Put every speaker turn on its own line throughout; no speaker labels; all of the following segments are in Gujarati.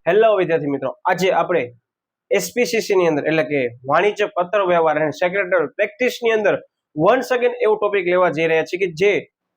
હેલો વિદ્યાર્થી મિત્રો, આજે આપણે એસપીસીસી ની અંદર એટલે કે વાણિજ્ય પત્ર વ્યવહાર અને સેક્રેટરી પ્રેક્ટિસ ની અંદર વન્સ અગેન એવો ટોપિક લેવા જઈ રહ્યા છીએ કે જે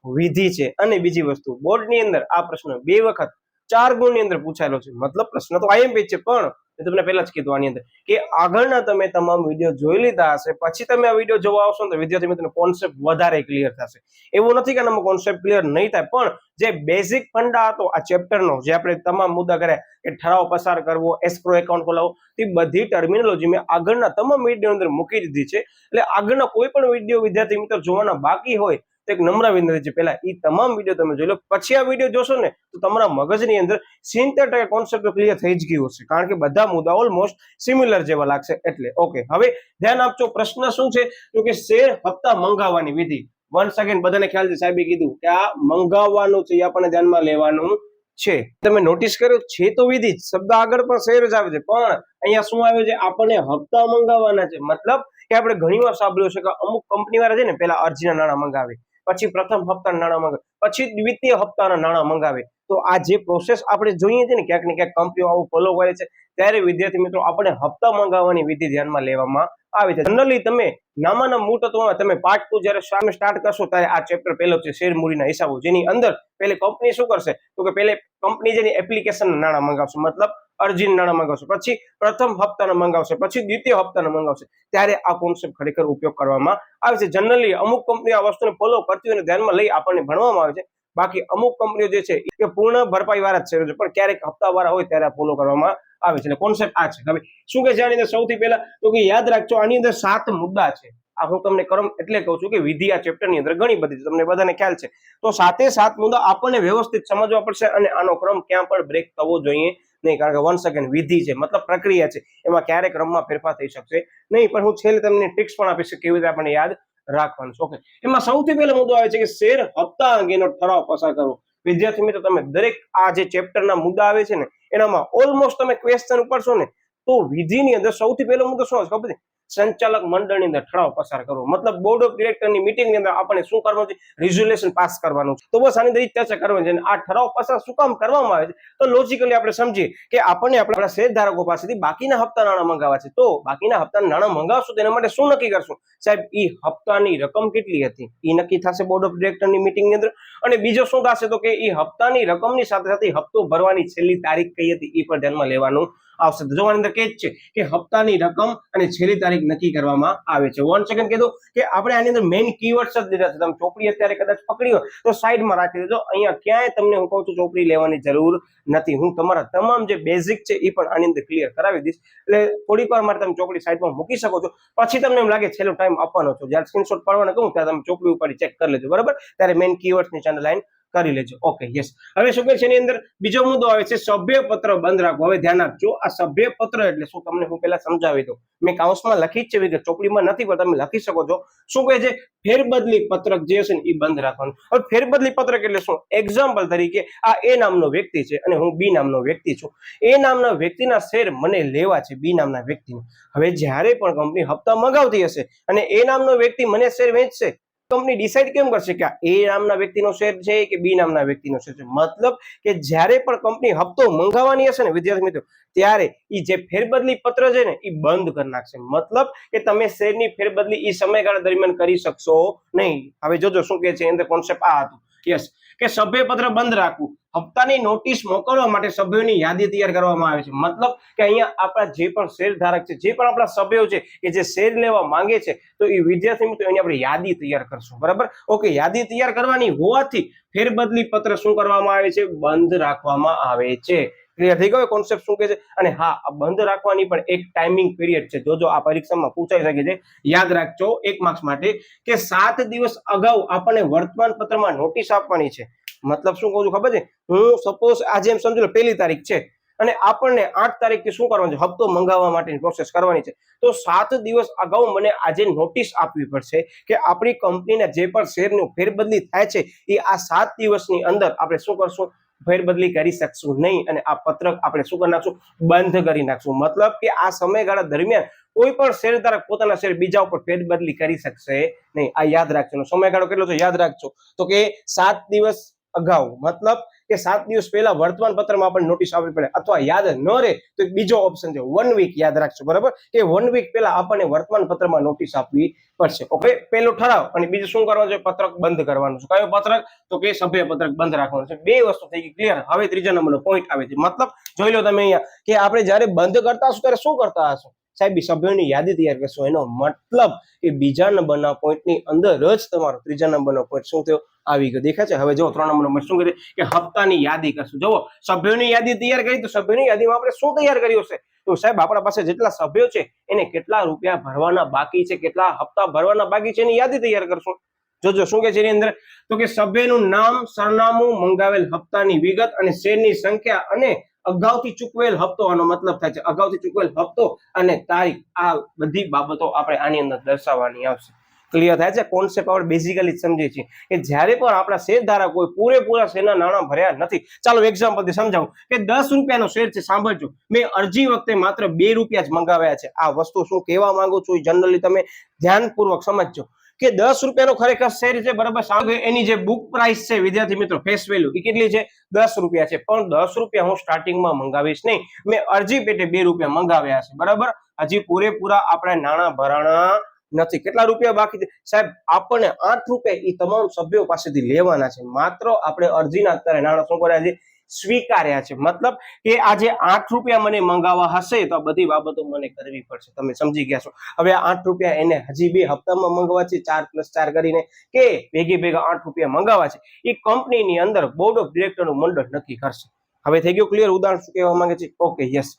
વિધિ છે અને બીજી વસ્તુ બોર્ડ ની અંદર આ પ્રશ્ન 2 વખત 4 ગુણ ની અંદર પૂછાયેલો છે. મતલબ પ્રશ્ન તો આઈએમપી છે, પણ મેં તમને પહેલા જ કીધું આની અંદર કે આગળના તમે તમામ વિડીયો જોઈ લીધા હશે, પછી તમે આ વિડીયો જોવા આવશો ને તો વિદ્યાર્થી મિત્રો કોન્સેપ્ટ વધારે ક્લિયર થશે. એવું નથી કે આમાં કોન્સેપ્ટ ક્લિયર નહીં થાય, પણ જે બેઝિક ફંડા હતો આ ચેપ્ટરનો, જે આપણે તમામ મુદ્દા કર્યા કે ઠરાવ પસાર કરવો, એસ્ક્રો એકાઉન્ટ ખોલાવવો, તે બધી ટર્મિનોલોજી મેં આગળના તમામ વિડીયો અંદર મૂકી દીધી છે. એટલે આગળના કોઈ પણ વિડીયો વિદ્યાર્થી મિત્રો જોવાના બાકી હોય તો એક નમ્ર વિનંતી છે, પહેલા એ તમામ વિડીયો તમે જોઈ લો, પછી આ વિડીયો જોશો ને તો તમારા મગજની અંદર 70% કોન્સેપ્ટ ક્લિયર થઈ જ ગયું હશે, કારણ કે બધા મુદ્દા ઓલમોસ્ટ સિમિલર જેવા લાગશે. એટલે ઓકે, હવે ધ્યાન આપજો. પ્રશ્ન શું છે તો કે શેર હપ્તા મંગાવવાની વિધિ. વન્સ અગેન બધાને ખ્યાલ છે, સાહેબે કીધું કે આ મંગાવવાનું છે, એ આપણને ધ્યાનમાં લેવાનું છે. તમે નોટિસ કર્યો છે તો વિધિ શબ્દ આગળ પણ શેર જ આવે છે, પણ અહીંયા શું આવે છે, આપણને હપ્તા મંગાવવાના છે. મતલબ કે આપણે ઘણી વાર સાંભળ્યું છે કે અમુક કંપની વાળા છે ને પહેલા અરજીના નાણાં મંગાવે, પછી પ્રથમ હપ્તાના નાણાં મંગાવે, પછી દ્વિતીય હપ્તાના નાણાં મંગાવે. તો આ જે પ્રોસેસ આપણે જોઈએ છે ને ક્યાંક ને ક્યાંક કંપનીઓ આવું ફોલો કરે છે, ત્યારે વિદ્યાર્થી મિત્રો આપણે હપ્તા મંગાવવાની વિધિ ધ્યાનમાં લેવામાં આવે છે. જનરલી તમે નામાના મૂળ તત્વોમાં તમે પાર્ટ 2 જ્યારે સામે સ્ટાર્ટ કરશો ત્યારે આ ચેપ્ટર પહેલો છે, શેર મૂડીના હિસાબો, જેની અંદર પહેલે કંપની શું કરશે તો કે પહેલે કંપની જેની એપ્લિકેશન નાણાં મંગાવશે, મતલબ અરજીના નાણાં મંગાવશે, પછી પ્રથમ હપ્તાના મંગાવશે, પછી દ્વિતીય હપ્તાના મંગાવશે. ત્યારે આ કોન્સેપ્ટ ખરેખર ઉપયોગ કરવામાં આવે છે. જનરલી અમુક કંપની આ વસ્તુને ફોલો કરતી હોય, ધ્યાનમાં લઈ આપણને ભણવામાં આવે છે. બાકી અમુક કંપનીઓ જે છે એ પૂર્ણ ભરપાઈ વાળા જ છે, પણ ક્યારેક હપ્તા વાળા હોય ત્યારે ફોલો કરવામાં આવે છે. એટલે કોન્સેપ્ટ આ છે. હવે શું કે છે આની અંદર સૌથી પહેલા તો કે યાદ રાખજો, આની અંદર 7 મુદ્દા છે. આ હું તમને ક્રમ એટલે કહું છું કે વિધિ આ ચેપ્ટરની અંદર ઘણી બધી છે, તમને બધાને ખ્યાલ છે. તો 7 મુદ્દા આપણને વ્યવસ્થિત સમજવા પડશે અને આનો ક્રમ ક્યાં પણ બ્રેક થવો જોઈએ નહીં, કારણ કે વન્સ અગેન વિધિ છે, મતલબ પ્રક્રિયા છે, એમાં ક્યારેક ક્રમમાં ફેરફાર થઈ શકશે નહીં. પણ હું છેલ્લે તમને ટિપ્સ પણ આપીશ કેવી રીતે આપણને યાદ રાખવાનું છે. ઓકે, એમાં સૌથી પહેલો મુદ્દો આવે છે કે શેર હપ્તા અંગેનો ઠરાવ પસાર કરવો. વિદ્યાર્થી મિત્રો તમે દરેક આ જે ચેપ્ટરના મુદ્દા આવે છે ને એનામાં ઓલમોસ્ટ તમે ક્વેશ્ચન ઉપરશો ને તો વિધિની અંદર સૌથી પહેલો મુદ્દો શું છે ખબર છે? સંચાલક મંડળની અંદર ઠરાવ પસાર કરવો. મતલબ બોર્ડ ઓફ ડિરેક્ટરની મીટિંગની અંદર આપણે શું કરવાનું છે? રિઝોલ્યુશન પાસ કરવાનું છે. તો બસ આની અંદર ચર્ચા કરવાની છે. અને આ ઠરાવ પસાર શું કામ કરવામાં આવે છે તો લોજિકલી આપણે સમજીએ કે આપણને આપણા શેરધારકો પાસેથી બાકીના હપ્તા નાણાં મંગાવવા છે. તો બાકીના હપ્તા નાણાં મંગાવશું તેના માટે શું નક્કી કરશું? સાહેબ, એ હપ્તાની રકમ કેટલી હતી એ નક્કી થશે બોર્ડ ઓફ ડિરેક્ટરની મીટિંગની અંદર. અને બીજો શું થશે તો કે એ હપ્તાની રકમની સાથે સાથે હપ્તો ભરવાની છેલ્લી તારીખ કઈ હતી એ પણ ધ્યાનમાં લેવાનું આવશે. તો જોવાની અંદર કે જ છે કે હપ્તાની રકમ અને છેલ્લી તારીખ નક્કી કરવામાં આવે છે. વન સેકન્ડ કીધું કે આપણે આની અંદર મેઇન કીવર્ડ્સ જ લીધા છે. તમે ચોપડી અત્યારે કદાચ પકડી હોય તો સાઈડમાં રાખી દેજો. અહીંયા ક્યાંય તમને હું કહું છું ચોપડી લેવાની જરૂર નથી. હું તમારા તમામ જે બેઝિક છે એ પણ આની અંદર ક્લિયર કરાવી દઈશ. એટલે થોડીક વાર માટે તમે ચોપડી સાઈડમાં મૂકી શકો છો. પછી તમને એમ લાગે છેલ્લો ટાઈમ આપવાનો છો, જ્યારે સ્ક્રીનશોટ પાડવાને કહું ત્યારે તમે ચોપડી ઉપર ચેક કરી લેજો, બરાબર? ત્યારે મેઇન કીવર્ડ્સની ચેનલ લાઈન કરી લેજો. Okay, yes. હવે શું કહે છે એની અંદર બીજો મુદ્દો આવે છે સભ્ય પત્ર બંધ રાખવો. હવે ધ્યાન આપજો, આ સભ્ય પત્ર એટલે શું તમને હું પહેલા સમજાવી દઉં. મેં કાઉન્સમાં લખી જ છે, વિગત ચોપડીમાં નથી, પણ તમે લખી શકો છો. શું કહે છે? ફેરબદલી પત્રક જે છે ને એ બંધ રાખવાનું. હવે ફેરબદલી પત્રક એટલે શું? એક્ઝામ્પલ તરીકે આ એ નામનો વ્યક્તિ છે અને હું બી નામનો વ્યક્તિ છું. એ નામના વ્યક્તિના શેર મને લેવા છે બી નામના વ્યક્તિને. હવે જ્યારે પણ કંપની હપ્તા મંગાવતી હશે અને એ નામનો વ્યક્તિ મને શેર વેચશે, કંપની ડિસાઈડ કેમ કરશે કે એ નામના વ્યક્તિનો શેર છે કે બી નામના વ્યક્તિનો શેર છે? મતલબ કે જ્યારે પણ કંપની હપ્તો મંગાવવાની હશે ને વિદ્યાર્થી મિત્રો, ત્યારે એ જે ફેરબદલી પત્ર છે ને એ બંધ કરી નાખશે. મતલબ કે તમે શેરની ફેરબદલી એ સમયગાળા દરમિયાન કરી શકશો નહીં. હવે જોજો શું કહે છે અંદર કોન્સેપ્ટ આ હતું. યસ, કે સભ્યપત્ર બંધ રાખવું. હપ્તાની નોટિસ મોકલવા માટે સભ્યોની યાદી તૈયાર કરવામાં આવે છે. મતલબ કે અહીંયા આપણા જે પણ શેરધારક છે, જે પણ આપણા સભ્યો છે કે જે શેર લેવા માંગે છે, તો એ વિદ્યાર્થી મિત્રો એની આપણે યાદી તૈયાર કરશું, બરાબર? ઓકે, યાદી તૈયાર કરવાની હોવાથી ફેરબદલી પત્ર શું કરવામાં આવે છે? બંધ રાખવામાં આવે છે. ક્લિયર થઈ ગયો કોન્સેપ્ટ શું કહે છે? અને હા, આ બંધ રાખવાની પણ એક ટાઈમિંગ પીરિયડ છે. જોજો આ પરીક્ષામાં પૂછાઈ શકે છે, યાદ રાખજો 1 માર્ક્સ માટે, કે 7 દિવસ અગાઉ આપણને વર્તમાન પત્રમાં નોટિસ આપવાની છે. મતલબ શું કહું છું ખબર છે? હું સપોઝ આજે એમ સમજી લો 1 તારીખ છે અને આપણને 8 તારીખથી શું કરવાનું છે? હપ્તો મંગાવવા માટેની પ્રોસેસ કરવાની છે. તો 7 દિવસ અગાઉ મને આજે નોટિસ આપવી પડશે કે આપણી કંપનીના જે પણ શેરનું ફેરબદલી થાય છે એ આ 7 દિવસની અંદર આપણે શું કરશું? ફેરબદલી કરી શકશું નહીં અને આ પત્રક આપણે શું કરી નાખશું? બંધ કરી નાખશું. મતલબ કે આ સમયગાળા દરમિયાન કોઈ પણ શેરધારક પોતાના શેર બીજા ઉપર ફેરબદલી કરી શકશે નહીં. આ યાદ રાખજો. સમયગાળો કેટલો છે યાદ રાખજો, તો કે 7 દિવસ અગાઉ, મતલબ કે 7 દિવસ પહેલા વર્તમાન પત્રમાં આપણને નોટિસ આપવી પડે, અથવા યાદ ન રહે તો એક બીજો ઓપ્શન છે 1 વીક, યાદ રાખજો બરાબર, કે 1 વીક પહેલા આપણને વર્તમાન પત્રમાં નોટિસ આપવી પડશે. ઓકે, પહેલો ઠરાવ અને બીજું શું કરવાનું છે, પત્રક બંધ કરવાનું છે. કયો પત્રક? તો કે સભ્ય પત્રક બંધ રાખવાનું છે. બે વસ્તુ થઈ ગઈ ક્લિયર. હવે ત્રીજા નંબરનો પોઈન્ટ આવે છે, મતલબ જોઈ લો તમે અહીંયા કે આપણે જ્યારે બંધ કરતા હશું ત્યારે શું કરતા હશું સાહેબ, સભ્યોની યાદી તૈયાર કરશો. એનો મતલબ કે બીજા નંબરના પોઈન્ટની અંદર જ તમારો ત્રીજા નંબરનો પોઈન્ટ શું થયો, આવી ગયો. દેખાય છે? હવે જો 3 નંબરનો પોઈન્ટ શું કરે કે હપ્તાની યાદી કરશું. જુઓ, સભ્યોની યાદી તૈયાર કરી તો સભ્યોની યાદીમાં આપણે શું તૈયાર કર્યું છે, તો સાહેબ આપણા પાસે જેટલા સભ્યો છે એને કેટલા રૂપિયા ભરવાના બાકી છે, કેટલા હપ્તા ભરવાના બાકી છે, એની યાદી તૈયાર કરશું. જોજો શું કે છે એની અંદર, તો કે સભ્યનું નામ, સરનામું, મંગાવેલ હપ્તાની વિગત અને શેરની સંખ્યા અને અગાઉથી ચૂકવેલ હપ્તો. આનો મતલબ થાય છે અગાઉથી ચૂકવેલ હપ્તો અને તારીખ. આ બધી બાબતો આપણે આની અંદર દર્શાવવાની આવશે. ક્લિયર થાય છે? કોન્સેપ્ટ આપણે બેઝિકલી સમજીએ છીએ કે જ્યારે પણ આપણા શેર ધારકોએ પૂરેપૂરા શેરના નાણાં ભર્યા નથી. ચાલો એક્ઝામ્પલથી સમજાવું કે 10 રૂપિયાનો શેર છે. સાંભળજો, મેં અરજી વખતે માત્ર 2 રૂપિયા જ મંગાવ્યા છે. આ વસ્તુ શું કહેવા માંગુ છું જનરલી તમે ધ્યાનપૂર્વક સમજજો કે 10 રૂપિયાનો ખરેખર શેર છે બરાબર. સાંભળો, એની જે બુક પ્રાઇસ છે વિદ્યાર્થી મિત્રો, ફેસ વેલ્યુ, એ કેટલી છે? 10 રૂપિયા છે. પણ 10 રૂપિયા હું સ્ટાર્ટિંગમાં મંગાવીશ નહીં, મેં અરજી પેટે 2 રૂપિયા મંગાવ્યા છે બરાબર. હજી પૂરેપૂરા આપણે નાણાં ભરાણા નથી. કેટલા રૂપિયા બાકી છે સાહેબ? આપણને 8 રૂપિયા એ તમામ સભ્યો પાસેથી લેવાના છે. માત્ર આપણે અરજીના અત્યારે નાણાં શું કર્યા છે? સ્વીકાર્યા છે. મતલબ કે આજે 8 રૂપિયા મને મંગાવવા હશે તો આ બધી બાબતો મને કરવી પડશે. તમે સમજી ગયા છો? હવે આ 8 રૂપિયા એને હજી 2 હપ્તામાં મંગાવવા છે, 4+4 કરીને, કે ભેગા 8 રૂપિયા મંગાવવા છે, એ કંપનીની અંદર બોર્ડ ઓફ ડિરેક્ટરનું મંડળ નક્કી કરશે. હવે થઈ ગયું ક્લિયર? ઉદાહરણ શું કહેવા માંગે છે? Okay, yes.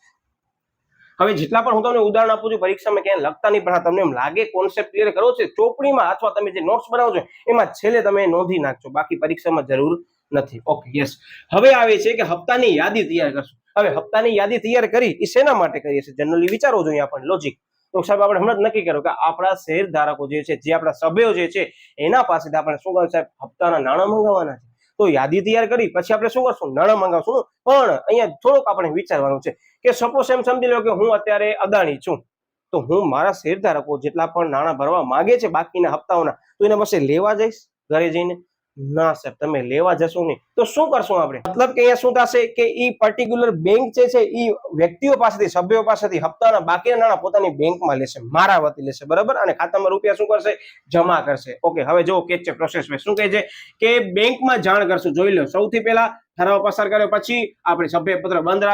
હવે જેટલા પણ હું તમને ઉદાહરણ આપું છું પરીક્ષામાં ક્યાંય લખતા નહીં, પણ તમને એમ લાગે કોન્સેપ્ટ ક્લિયર કરવો છે ચોપડીમાં અથવા તમે જે નોટ્સ બનાવો છો એમાં છેલ્લે તમે નોંધી નાખજો, બાકી પરીક્ષામાં જરૂર નથી. Okay, yes. હવે આવે છે કે હપ્તાની યાદી તૈયાર કરશું. હવે હપ્તાની યાદી તૈયાર કરી એ શેના માટે કરીએ છીએ? જનરલી વિચારવો જોઈએ આપણને લોજિક. તો સાહેબ આપણે હમણાં જ નક્કી કર્યું કે આપણા શેર ધારકો જે છે, જે આપણા સભ્યો જે છે, એના પાસેથી આપણે શું કરવું સાહેબ? હપ્તાના નાણાં મંગાવવાના છે. તો યાદી તૈયાર કરી પછી આપણે શું કરશું? નાણાં મંગાવશું. પણ અહીંયા થોડુંક આપણે વિચારવાનું છે કે સપોઝ એમ સમજી લો કે હું અત્યારે અદાણી છું, તો હું મારા શેર ધારકો જેટલા પણ નાણાં ભરવા માંગે છે બાકીના હપ્તાઓના, તો એને પાસે લેવા જઈશ ઘરે જઈને? ના સાહેબ, તમે લેવા જશો નહીં. તો શું કરશું આપણે? મતલબ કે અહીંયા શું થશે કે ઈ પર્ટિક્યુલર બેંક જે છે ઈ વ્યક્તિઓ પાસેથી, સભ્યો પાસેથી હપ્તાના બાકીના નાણાં પોતાની બેંકમાં લેશે, મારા વતી લેશે બરાબર, અને ખાતામાં રૂપિયા શું કરશે? જમા કરશે. ઓકે, હવે જો કે છે પ્રોસેસ શું કહે છે કે બેંકમાં જાણ કરશું. જોઈ લો, સૌથી પહેલા ઠરાવ પસાર કર્યો, પછી આપણે સભ્યપત્ર બંધ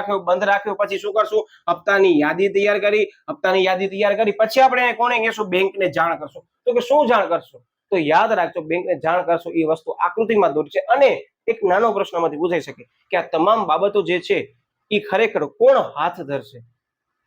રાખ્યો, પછી શું કરશું? હપ્તાની યાદી તૈયાર કરી, પછી આપણે કોને કહેશું? બેંકને જાણ કરશું. તો કે શું જાણ કરશું? તો યાદ રાખજો, બેંકને જાણ કરશો એ વસ્તુ આકૃતિમાં દોરી છે. અને એક નાનો પ્રશ્નમાંથી પૂછાઈ શકે કે આ તમામ બાબતો જે છે એ ખરેખર કોણ હાથ ધરશે?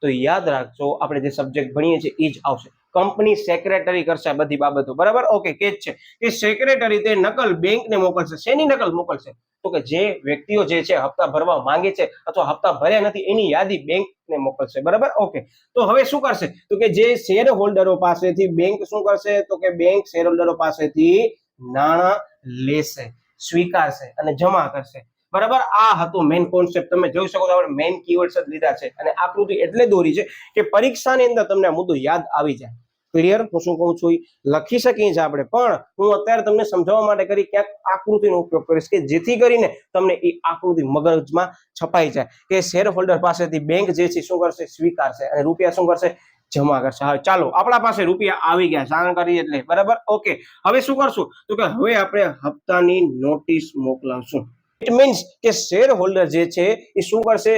તો યાદ રાખજો, આપણે જે સબ્જેક્ટ ભણીએ છીએ એ જ આવશે. કંપની સેક્રેટરી કરશે આ બધી બાબતો બરાબર. ઓકે, કે છે કે સેક્રેટરી તે નકલ બેંકને મોકલશે. શેની નકલ મોકલશે? તો કે જે વ્યક્તિઓ જે છે હપ્તા ભરવા માંગે છે અથવા હપ્તા ભર્યા નથી એની યાદી બેંકને મોકલશે બરાબર. ઓકે, તો હવે શું કરશે? તો કે જે શેર હોલ્ડરો પાસેથી બેંક શું કરશે? તો કે બેંક શેર હોલ્ડરો પાસેથી નાણાં લેશે, સ્વીકારશે અને જમા કરશે બરાબર. આ હતું મેઇન કોન્સેપ્ટ. તમે જોઈ શકો છો આપણે મેઇન કીવર્ડ્સ જ લીધા છે અને આકૃતિ એટલે દોરી છે કે પરીક્ષાની અંદર તમને આ મુદ્દો યાદ આવી જાય. ક્લિયર? હું શું કહું છું લખી શકીએ છીએ આપણે, પણ હું અત્યારે તમને સમજાવવા માટે કરી ક્યાંક આકૃતિનો ઉપયોગ કરીશ કે જેથી કરીને તમને એ આકૃતિ મગજમાં છપાઈ જાય કે શેર હોલ્ડર પાસેથી બેંક જે છે શું કરશે? સ્વીકારશે અને રૂપિયા શું કરશે? જમા કરશે. હવે ચાલો, આપણા પાસે રૂપિયા આવી ગયા, જાણ કરી એટલે બરાબર. ઓકે, હવે શું કરશું? તો કે હવે આપણે હપ્તાની નોટિસ મોકલાવશું. ઇટ મીન્સ કે શેર હોલ્ડર જે છે એ શું કરશે?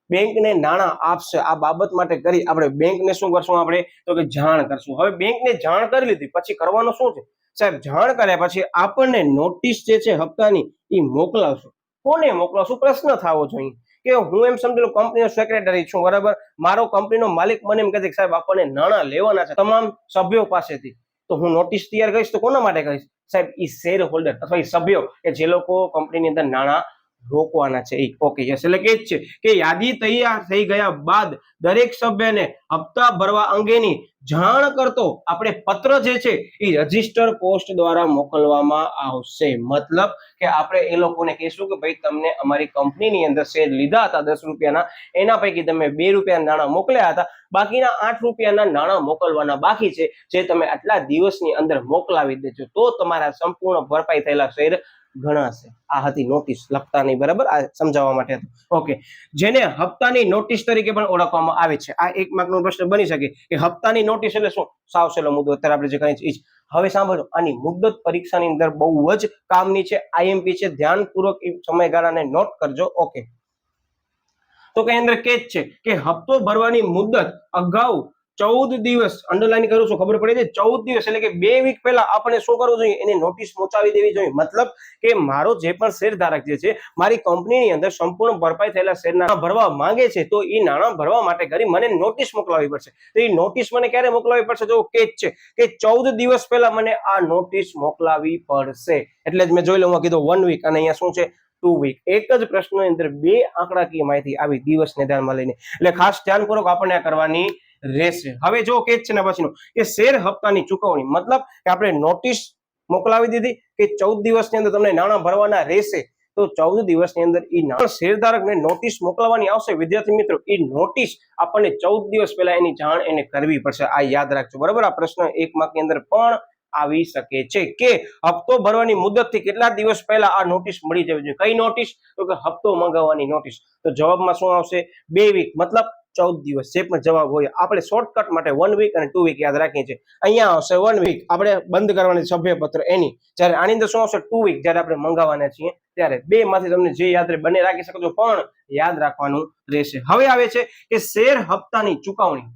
બેંકને નાણાં આપશે. આ બાબત માટે કરી આપણે બેંકને શું કરશું? આપણે તો કે જાણ કરશું. હવે બેંકને જાણ કરી લીધી પછી કરવાનું શું છે સાહેબ? જાણ કર્યા પછી આપણને નોટિસ જે છે હપ્તાની એ મોકલાવશું. કોને મોકલાવશું? પ્રશ્ન થવો જોઈએ કે હું એમ સમજી લો કંપનીનો સેક્રેટરી છું બરાબર. મારો કંપનીનો માલિક મને એમ કહે છે કે સાહેબ આપણને નાણાં લેવાના છે તમામ સભ્યો પાસેથી, તો હું નોટિસ તૈયાર કરીશ તો કોના માટે કરીશ સાહેબ? ઈ શેર હોલ્ડર અથવા ઈ સભ્યો કે જે લોકો કંપનીની અંદર નાણાં રોકવાના છે. Okay, yes. એટલે કે છે કે યાદી તૈયાર થઈ ગયા બાદ દરેક સભ્યને હપ્તા ભરવા અંગેની જાણ કરતો આપણે પત્ર જે છે એ રજિસ્ટર પોસ્ટ દ્વારા મોકલવામાં આવશે. મતલબ કે આપણે એ લોકોને કહીશું કે ભાઈ તમને અમારી કંપનીની અંદર શેર લીધા હતા 10 રૂપિયાના, એના પૈકી તમે 2 રૂપિયાના નાણાં મોકલ્યા હતા, બાકીના 8 રૂપિયાના નાણાં મોકલવાના બાકી છે, જે તમે આટલા દિવસની અંદર મોકલાવી દેજો તો તમારા સંપૂર્ણ ભરપાઈ થયેલા શેર ગણાશે. આ હતી નોટિસ, લખતા નહીં, બરાબર, આ સમજાવવા માટે હતું. ઓકે, જેને હપ્તાની નોટિસ તરીકે પણ ઓળખવામાં આવે છે. આ 1 માર્કનો પ્રશ્ન બની શકે કે હપ્તાની નોટિસ એટલે શું? સાવ સહેલો મુદ્દો, અત્યારે આપણે જે કહીએ છીએ. હવે સાંભળો, આની મુદ્દત પરીક્ષાની અંદર બહુ જ કામની છે, આઈએમપી છે, ધ્યાનપૂર્વક એ સમયગાળાને નોટ કરજો. ઓકે, તો કઈ અંદર કે છે કે હપ્તો ભરવાની મુદ્દત અગાઉ 14 દિવસ, અંડરલાઈન કરું છું, ખબર પડે છે, 14 દિવસ એટલે કે 2 વીક પહેલા આપણે શું કરવું જોઈએ? એને નોટિસ પહોંચાવી દેવી જોઈએ. મતલબ કે મારો જે પણ શેરધારક જે છે, મારી કંપનીની અંદર સંપૂર્ણ ભરપાઈ થયેલા શેરના ભરવા માંગે છે, તો એ નાણાં ભરવા માટે કરી મને નોટિસ મોકલાવી પડશે. તો એ નોટિસ મને ક્યારે મોકલાવી પડશે? જો કે છે કે 14 દિવસ પહેલા મને આ નોટિસ મોકલાવી પડશે. એટલે જ મેં જોઈ લઉં, કીધું 1 વીક, અને અહીંયા શું છે? 2 વીક. એક જ પ્રશ્નની અંદર 2 આંકડાકીય માહિતી આવી દિવસને ધ્યાનમાં લઈને, એટલે ખાસ ધ્યાનપૂર્વક આપણે આ કરવાની રહેશે. હવે જો કે છે ને પછીનું કે શેર હપ્તાની ચૂકવણી, મતલબ કે આપણે નોટિસ મોકલાવી દીધી કે 14 દિવસની અંદર તમને નાણાં ભરવાના રહેશે, તો 14 દિવસની અંદર એ નાણાં શેરધારકને નોટિસ મોકલવાની આવશે. વિદ્યાર્થી મિત્રો, એ નોટિસ આપણને 14 દિવસ પહેલા એની જાણ એને કરવી પડશે. આ યાદ રાખજો, બરાબર. આ પ્રશ્ન 1 માર્કની અંદર પણ આવી શકે છે કે હપ્તો ભરવાની મુદતથી કેટલા દિવસ પહેલા આ નોટિસ મળી જવી જોઈએ. કઈ નોટિસ? તો કે હપ્તો મંગાવવાની નોટિસ. તો જવાબમાં શું આવશે? 2 વીક, મતલબ 14 દિવસ. જે પણ જવાબ હોય, આપણે શોર્ટકટ માટે 1 વીક અને 2 વીક યાદ રાખીએ છીએ. અહીંયા આવશે 1 વીક, આપણે બંધ કરવાની સભ્યપત્ર એની. જ્યારે આની અંદર શું આવશે? 2 વીક, જ્યારે આપણે મંગાવવાના છીએ ત્યારે. બે માંથી તમને જે યાદ રહે બંને રાખી શકો છો, પણ યાદ રાખવાનું રહેશે. હવે આવે છે કે શેર હપ્તાની ચુકવણી.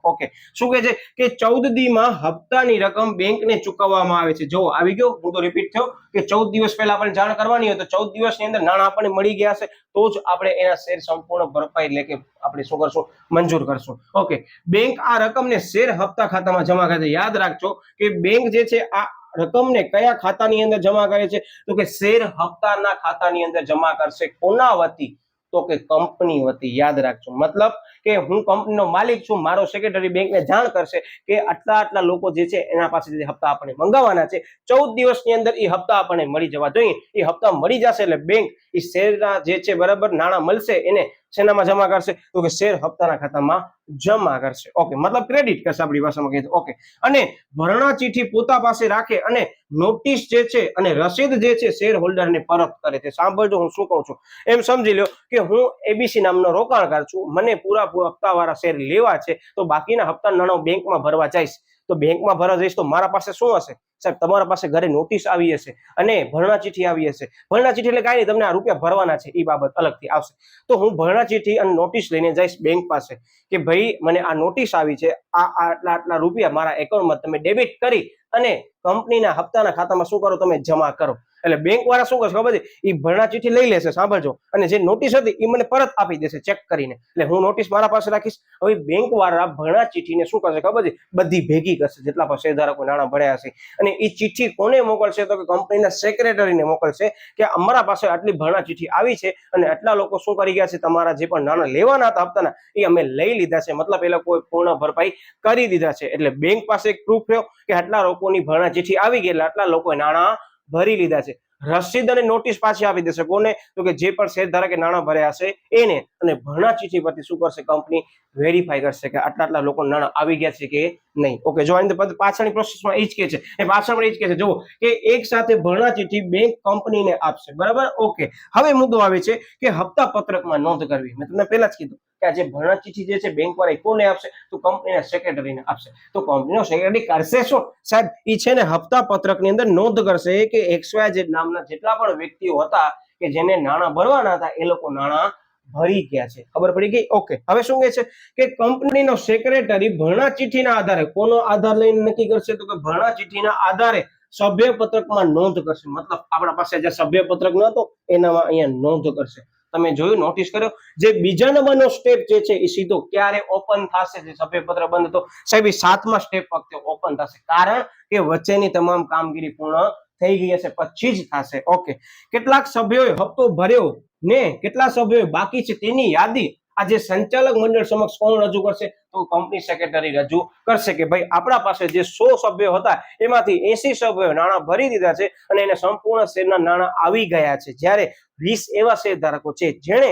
ઓકે, શું કહે છે કે 14 દીમાં હપ્તાની રકમ બેંકને ચૂકવવામાં આવે છે. જો આવી ગયો મુદ્દો, રિપીટ થયો કે 14 દિવસ પહેલા આપણે જાણ કરવાની હોય, તો 14 દિવસની અંદર નાણાં આપણને મળી ગયા છે, તો જ આપણે એના શેર સંપૂર્ણ ભરપાઈ એટલે કે આપણે શું કરશું? મંજૂર કરશું. ઓકે, બેંક આ રકમને શેર હપ્તા ખાતામાં જમા કરે છે. યાદ રાખજો કે બેંક જે છે આ રકમને કયા ખાતાની અંદર જમા કરે છે? તો કે શેર હપ્તાના ખાતાની અંદર જમા કરશે. કોના વતી? તો કે કંપની વતી. યાદ રાખજો, મતલબ કે હું કંપનીનો માલિક છું, મારો સેક્રેટરી બેંકને જાણ કરશે કે આટલા લોકો જે છે એના પાસેથી હપ્તા આપણે મંગાવવાના છે, 14 દિવસની અંદર એ હપ્તા આપણને મળી જવા જોઈએ. એ હપ્તા મળી જશે એટલે બેંક એ શેરના જે છે, બરાબર, નાણાં મળશે એને શેનામાં જમા કરશે? તો કે શેર હપ્તાના ખાતામાં જમા કરશે. ઓકે, મતલબ ક્રેડિટ કરશે આપણી ભાષામાં કહીએ તો. ઓકે, અને ભરણા ચીઠી પોતા પાસે રાખે અને નોટિસ જે છે અને રસીદ જે છે શેર હોલ્ડરને પરત કરે છે. સાંભળજો હું શું કહું છું, એમ સમજી લો કે હું એબીસી નામનો રોકાણકાર છું, મને પૂરા હપ્તાવાળા શેર લેવા છે, તો બાકીના હપ્તા નાણાં બેંકમાં ભરવા જઈશ. તો બેંકમાં ભરવા જઈશ તો મારા પાસે શું હશે? સાહેબ, તમારા પાસે ઘરે નોટિસ આવી હશે અને ભરણા ચીઠી આવી હશે. ભરણા ચીઠી એટલે કાંઈ નહીં, તમને આ રૂપિયા ભરવાના છે એ બાબત અલગથી આવશે. તો હું ભરણા ચીઠી અને નોટિસ લઈને જઈશ બેંક પાસે કે ભાઈ મને આ નોટિસ આવી છે, આ આટલા રૂપિયા મારા એકાઉન્ટમાં તમે ડેબિટ કરી અને કંપનીના હપ્તાના ખાતામાં શું કરો? તમે જમા કરો. એટલે બેંક વાળા શું કરશે ખબર છે? એ ભરણા ચીઠી લઈ લેશે, સાંભળજો, અને જે નોટિસ હતી એ મને પરત આપી દેશે ચેક કરીને. એટલે હું નોટિસ મારા પાસે રાખીશ. હવે બેંક વાળા ભરણા ચીઠીને શું કરશે ખબર છે? બધી ભેગી કરશે, જેટલા પણ શેરધારકો નાણાં ભર્યા હશે, અને એ ચીઠ્ઠી કોને મોકલશે? તો કે કંપનીના સેક્રેટરીને મોકલશે કે અમારા પાસે આટલી ભરણા ચીઠ્ઠી આવી છે અને આટલા લોકો શું કરી ગયા છે, તમારા જે પણ નાણાં લેવાના હતા હપ્તાના એ અમે લઈ લીધા છે, મતલબ એ લોકોએ પૂર્ણ ભરપાઈ કરી દીધા છે. એટલે બેંક પાસે એક પ્રૂફ થયો કે આટલા લોકોની ભરણા ચીઠ્ઠી આવી ગઈ, એટલે આટલા લોકોએ નાણાં ભરી લીધા છે. રસીદ અને નોટિસ પાછી આપી દેશે. કોને? તો કે જે પણ શેરધારકે નાણાં ભર્યા હશે એને. અને ભરણા ચીઠ્ઠી પરથી શું કરશે? કંપની વેરીફાઈ કરશે કે આટલા લોકો નાણાં આવી ગયા છે કે નહીં. ઓકે, જો આની પાછળની પ્રોસેસમાં એ જ કે છે, એ પાછળ પણ એ જ કે છે, જુઓ કે એક સાથે ભરણા ચીઠ્ઠી બેંક કંપનીને આપશે, બરાબર. ઓકે, હવે મુદ્દો આવે છે કે હપ્તા પત્રકમાં નોંધ કરવી. મેં તમને પહેલા જ કીધું કે આ જે ભરણા ચીઠ્ઠી જે છે બેંક વાળા કોને આપશે? તો કંપનીના સેક્રેટરીને આપશે. તો કંપનીનો સેક્રેટરી કરશે શું સાહેબ? એ છે ને હપ્તા પત્રકની અંદર નોંધ કરશે કે XYZ નામના જેટલા પણ વ્યક્તિઓ હતા કે જેને નાણાં ભરવાના હતા એ લોકો નાણાં ભરી ગયા છે. ખબર પડી ગઈ? ઓકે, હવે શું કહે છે કે કંપનીનો સેક્રેટરી ભરણા ચીઠ્ઠીના આધારે, કોનો આધાર લઈને નક્કી કરશે? તો કે ભરણા ચીઠ્ઠીના આધારે સભ્ય પત્રકમાં નોંધ કરશે. મતલબ આપણા પાસે જે સભ્ય પત્રક ન હતો એનામાં અહીંયા નોંધ કરશે. તમે જોયું, નોટિસ કર્યો? જે બીજા નંબરનો સ્ટેપ જે છે એ સીધો ક્યારે ઓપન થશે? જે સભ્યપત્ર બંધ હતો સાહેબ, એ 7મા સ્ટેપ વખતે ઓપન થશે, કારણ કે વચ્ચેની તમામ કામગીરી પૂર્ણ થઈ ગઈ હશે, પછી જ થશે. ઓકે, કેટલાક સભ્યોએ હપ્તો ભર્યો ને કેટલા સભ્યોએ બાકી છે તેની યાદી આજે સંચાલક મંડળ સમક્ષ કોણ રજૂ કરશે? તો કંપની સેક્રેટરી રજૂ કરશે કે ભાઈ આપણા પાસે જે 100 સભ્યો હતા એમાંથી 80 સભ્યોએ નાણાં ભરી દીધા છે અને એને સંપૂર્ણ શેરના નાણાં આવી ગયા છે, જ્યારે 20 એવા શેરધારકો છે જેણે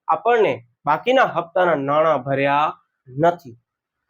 આપણને બાકીના હપ્તાના નાણાં ભર્યા નથી.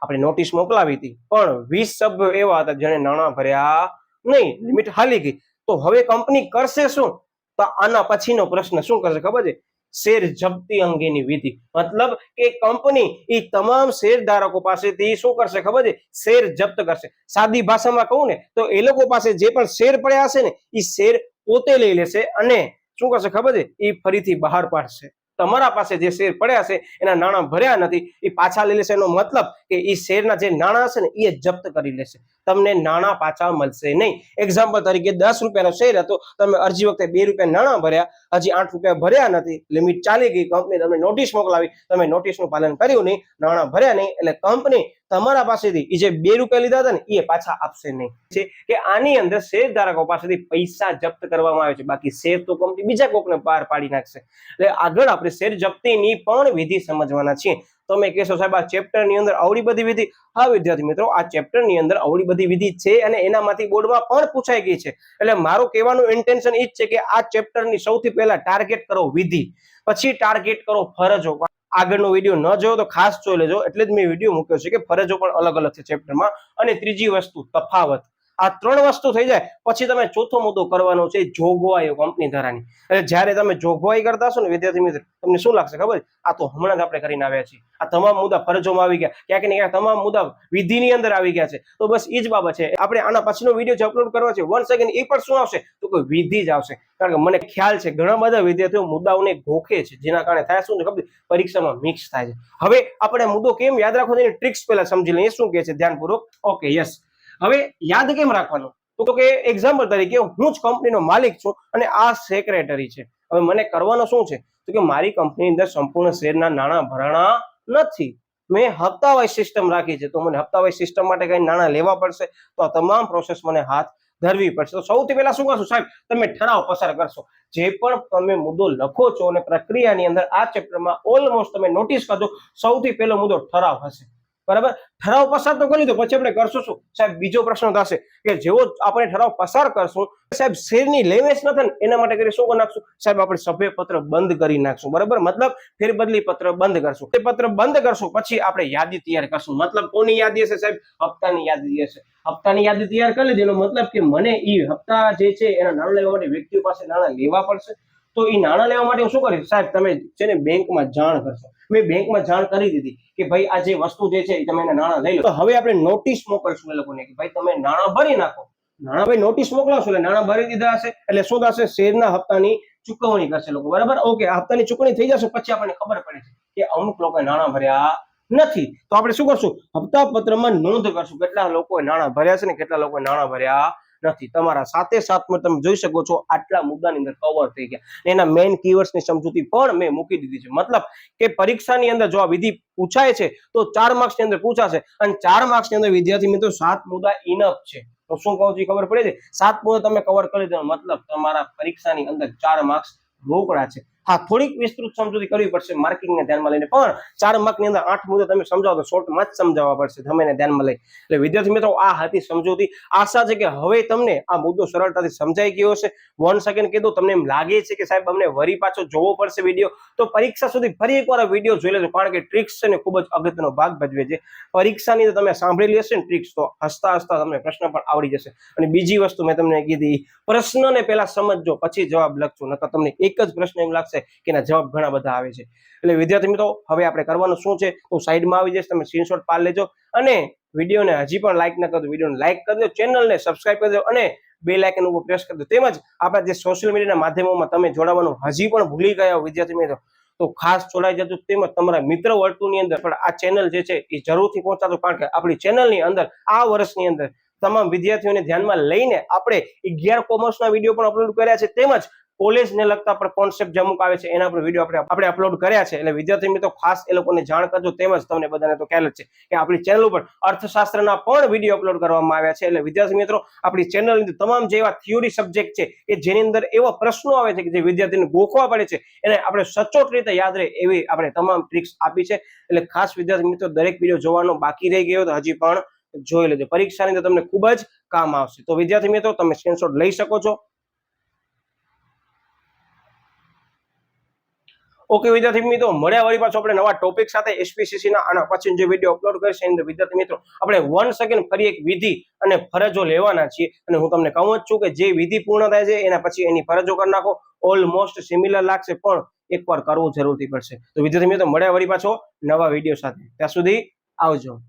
આપણે નોટિસ મોકલાવી હતી પણ 20 સભ્યો એવા હતા જેણે નાણાં ભર્યા નહીં, લિમિટ હાલી ગઈ. તો હવે કંપની કરશે શું? તો આના પછીનો પ્રશ્ન શું કરશે ખબર છે? શેર જપ્તી અંગેની વિધિ. મતલબ કે કંપની એ તમામ શેરધારકો પાસેથી શું કરશે ખબર છે? શેર જપ્ત કરશે. સાદી ભાષામાં કહું ને તો એ લોકો પાસે જે પણ શેર પડ્યા હશે ને એ શેર પોતે લઈ લેશે અને શું કરશે ખબર છે? એ ફરીથી બહાર પાડશે. તમારા પાસે જે શેર પડ્યા છે એના નાણાં ભર્યા નથી એ પાછા લઈ લેશે. એનો મતલબ કે એ શેરના જે નાણાં હશે ને એ જપ્ત કરી લેશે. તમને નાણાં પાછા મળશે નહીં. એક્ઝામ્પલ તરીકે 10 રૂપિયાનો શેર હતો, તમે અરજી વખતે 2 રૂપિયા નાણાં ભર્યા, હજી 8 રૂપિયા ભર્યા નથી, લિમિટ ચાલી ગઈ, કંપની તમને નોટિસ મોકલાવી, તમે નોટિસનું પાલન કર્યું નહીં, નાણાં ભર્યા નહીં, એટલે કંપની તમારા પાસેથી એ જે 2 રૂપિયા લીધા હતા ને એ પાછા આપશે નહીં. છે કે આની અંદર શેરધારકો પાસેથી પૈસા જપ્ત કરવામાં આવે છે, બાકી શેર તો કંપની બીજા કોકને બહાર પાડી નાખશે. એટલે આગળ આપણે શેર જપ્તીની પણ વિધિ સમજવાના છીએ. તમે કહેશો સાહેબ આ ચેપ્ટરની અંદર આવડી બધી વિધિ? હા વિદ્યાર્થી મિત્રો, આ ચેપ્ટરની અંદર આવડી બધી વિધિ છે અને એનામાંથી બોર્ડમાં પણ પૂછાઈ ગઈ છે. એટલે મારું કહેવાનું ઇન્ટેન્શન એ જ છે કે આ ચેપ્ટરની સૌથી પહેલા ટાર્ગેટ કરો વિધિ, પછી ટાર્ગેટ કરો ફરજો. આગળનો વિડીયો ન જોયો તો ખાસ જોઈ લેજો, એટલે જ મેં વિડીયો મૂક્યો છે કે ફરજો પણ અલગ અલગ છે ચેપ્ટરમાં. અને ત્રીજી વસ્તુ તફાવત. આ 3 વસ્તુ થઈ જાય પછી તમે ચોથો મુદ્દો કરવાનો છે જોગવાઈઓ કંપની ધારાની. એટલે જ્યારે તમે જોગવાઈ કરતા હશો ને વિદ્યાર્થી મિત્ર, તમને શું લાગશે ખબર? આ તો હમણાં જ આપણે કરીને આવ્યા છીએ. આ તમામ મુદ્દા ફરજોમાં આવી ગયા, ક્યાંક ને ક્યાંક તમામ મુદ્દા વિધિની અંદર આવી ગયા છે. તો બસ એ જ બાબત છે. આપણે આના પછીનો વિડીયો જે અપલોડ કરવા છે 1 સેકન્ડ, એ પણ શું આવશે તો કોઈ વિધિ જ આવશે. કારણ કે મને ખ્યાલ છે ઘણા બધા વિદ્યાર્થીઓ મુદ્દાઓને ગોખે છે, જેના કારણે થાય શું છે ખબર? પરીક્ષામાં મિક્સ થાય છે. હવે આપણે મુદ્દો કેમ યાદ રાખવો છે ટ્રિક્સ પહેલા સમજી લઈએ. શું કહે છે ધ્યાનપૂર્વક? Okay, yes. હવે યાદ કેમ રાખવાનું? તો કે એક્ઝામ્પલ તરીકે હું જ કંપનીનો માલિક છું અને આ સેક્રેટરી છે. હવે મને કરવાનું શું છે તો કે મારી કંપની અંદર સંપૂર્ણ શેરના નાણાં ભરાણા નથી. મેં હપ્તાવાઇઝ સિસ્ટમ રાખી છે, તો મને હપ્તાવાઇઝ સિસ્ટમ માટે કઈ નાણાં લેવા પડશે. તો આ તમામ પ્રોસેસ મને હાથ ધરવી પડશે. તો સૌથી પહેલા શું કરશો સાહેબ? તમે ઠરાવ પસાર કરશો. જે પણ તમે મુદ્દો લખો છો અને પ્રક્રિયાની અંદર આ ચેપ્ટરમાં ઓલમોસ્ટ તમે નોટિસ કરજો, સૌથી પહેલો મુદ્દો ઠરાવ હશે. બરાબર? ઠરાવ પસાર તો કરી દો, પછી આપણે કરશું શું સાહેબ? બીજો પ્રશ્ન થશે કે જેવો આપણે ઠરાવ પસાર કરશું સાહેબ, શેરની લેવેચ ન થાય એના માટે કરી શું કરી નાખશું સાહેબ? આપણે સભ્ય પત્ર બંધ કરી નાખશું. બરાબર? મતલબ ફેરબદલી પત્ર બંધ કરશું. તે પત્ર બંધ કરશું પછી આપણે યાદી તૈયાર કરશું. મતલબ કોની યાદી હશે સાહેબ? હપ્તાની યાદી હશે. હપ્તાની યાદી તૈયાર કરી લીધી, એનો મતલબ કે મને એ હપ્તા જે છે એના નાણાં લેવા માટે વ્યક્તિઓ પાસે નાણાં લેવા પડશે. તો એ નાણાં લેવા માટે હું શું કરીશ સાહેબ? તમે છે ને બેંકમાં જાણ કરશો. મેં બેંકમાં જાણ કરી દીધી કે ભાઈ આ જે વસ્તુ જે છે તમે એને નાણાં લઈ લો. તો હવે આપણે નોટિસ મોકલશું એ લોકોને કે ભાઈ તમે નાણાં ભરી નાખો. નાણાં ભાઈ નોટિસ મોકલાવશો એટલે નાણાં ભરી દીધા હશે એટલે શું થશે? શેરના હપ્તાની ચૂકવણી કરશે લોકો. બરાબર? ઓકે, આ હપ્તાની ચૂકવણી થઈ જશે પછી આપણને ખબર પડે છે કે અમુક લોકોએ નાણાં ભર્યા નથી. તો આપણે શું કરશું? હપ્તા પત્રમાં નોંધ કરશું કેટલા લોકોએ નાણાં ભર્યા છે ને કેટલા લોકોએ નાણાં ભર્યા નથી. તમારા સાથે સાથમાં તમે જોઈ શકો છો આટલા મુદ્દાની અંદર કવર થઈ ગયા. એના મેઇન કીવર્ડ્સની સમજૂતી પણ મેં મૂકી દીધી છે. મતલબ કે પરીક્ષાની અંદર જો આ વિધિ પૂછાય છે તો 4 માર્ક્સની અંદર પૂછાશે અને 4 માર્ક્સની અંદર વિદ્યાર્થી મિત્રો 7 મુદ્દા ઇનફ છે. તો શું કહું છું ખબર પડે છે? 7 મુદ્દા તમે કવર કરી દો, મતલબ તમારા પરીક્ષાની અંદર 4 માર્ક્સ રોકડા છે. હા, થોડીક વિસ્તૃત સમજૂતી કરવી પડશે માર્કિંગને ધ્યાનમાં લઈને, પણ 4 માર્કની અંદર 8 મુદ્દા તમે સમજાવો તો શોર્ટમાં જ સમજાવવા પડશે સમયને ધ્યાનમાં લઈ. એટલે વિદ્યાર્થી મિત્રો આ હતી સમજૂતી. આશા છે કે હવે તમને આ મુદ્દો સરળતાથી સમજાઈ ગયો હશે. 1 સેકન્ડ કીધું, તમને એમ લાગે છે કે સાહેબ અમને વરી પાછો જોવો પડશે વિડીયો, તો પરીક્ષા સુધી ફરી એકવાર આ વિડીયો જોઈ લેજો, કારણ કે ટ્રિક્સ છે ને ખૂબ જ અગત્યનો ભાગ ભજવે છે. પરીક્ષાની અંદર તમે સાંભળેલી હશે ને ટ્રિક્સ, તો હસતા હસતા તમને પ્રશ્ન પણ આવડી જશે. અને બીજી વસ્તુ મેં તમને કીધી, પ્રશ્નને પહેલા સમજજો પછી જવાબ લખજો, નકર તમને એક જ પ્રશ્ન એમ લાગશે કે એના જવાબ ઘણા બધા આવે છે. એટલે વિદ્યાર્થી મિત્રો હવે આપણે કરવાનું શું છે, હું સાઈડમાં આવી જઈશ, તમે સ્ક્રીનશોટ પાડી લેજો અને વિડીયોને હજી પણ લાઈક ન કરો તો વિડીયોને લાઈક કરી દો, ચેનલને સબસ્ક્રાઇબ કરી દો અને બેલ આઇકન ઉપર પ્રેસ કરી દો. તેમજ આપણા જે સોશિયલ મીડિયાના માધ્યમોમાં તમે જોડાવાનું હજી પણ ભૂલી ગયા વિદ્યાર્થી મિત્રો, તો ખાસ જોડાઈ જજો. તેમજ તમારા મિત્ર વર્તુળની અંદર પણ આ ચેનલ જે છે એ જરૂરથી પહોંચાડો, કારણ કે આપણી ચેનલની અંદર આ વર્ષની અંદર તમામ વિદ્યાર્થીઓને ધ્યાનમાં લઈને આપણે 11 કોમર્સના વિડીયો પણ અપલોડ કર્યા છે, તેમજ કોલેજને લગતા પણ કોન્સેપ્ટ જે અમુક આવે છે એના પર વિડીયો આપણે અપલોડ કર્યા છે. એટલે વિદ્યાર્થી મિત્રો ખાસ એ લોકોને જાણ કરજો. તેમજ તમને બધાને તો ખ્યાલ જ છે કે આપણી ચેનલ ઉપર અર્થશાસ્ત્રના પણ વિડીયો અપલોડ કરવામાં આવ્યા છે. એટલે વિદ્યાર્થી મિત્રો આપણી ચેનલની અંદર તમામ જે એવા થિયોરી સબ્જેક્ટ છે કે જેની અંદર એવા પ્રશ્નો આવે છે કે જે વિદ્યાર્થીને ગોખવા પડે છે, એને આપણે સચોટ રીતે યાદ રહે એવી આપણે તમામ ટ્રિક્સ આપી છે. એટલે ખાસ વિદ્યાર્થી મિત્રો દરેક વિડીયો જોવાનો બાકી રહી ગયો તો હજી પણ જોઈ લેજો, પરીક્ષાની અંદર તમને ખૂબ જ કામ આવશે. તો વિદ્યાર્થી મિત્રો તમે સ્ક્રીનશોટ લઈ શકો છો. ઓકે વિદ્યાર્થી મિત્રો, મળ્યા વળી પાછો આપણે નવા ટોપિક સાથે એસપીસીસી ના આના પછી જે વિડીયો અપલોડ કરીશ એની અંદર વિદ્યાર્થી મિત્રો આપણે વન્સ અગેન ફરી એક વિધિ અને ફરજો લેવાના છીએ અને હું તમને કહું જ છું કે જે વિધિ પૂર્ણ થાય છે એના પછી એની ફરજો કરી નાખો. ઓલમોસ્ટ સિમિલર લાગશે પણ એકવાર કરવું જરૂરથી પડશે. તો વિદ્યાર્થી મિત્રો મળ્યા વળી પાછો નવા વિડીયો સાથે, ત્યાં સુધી આવજો.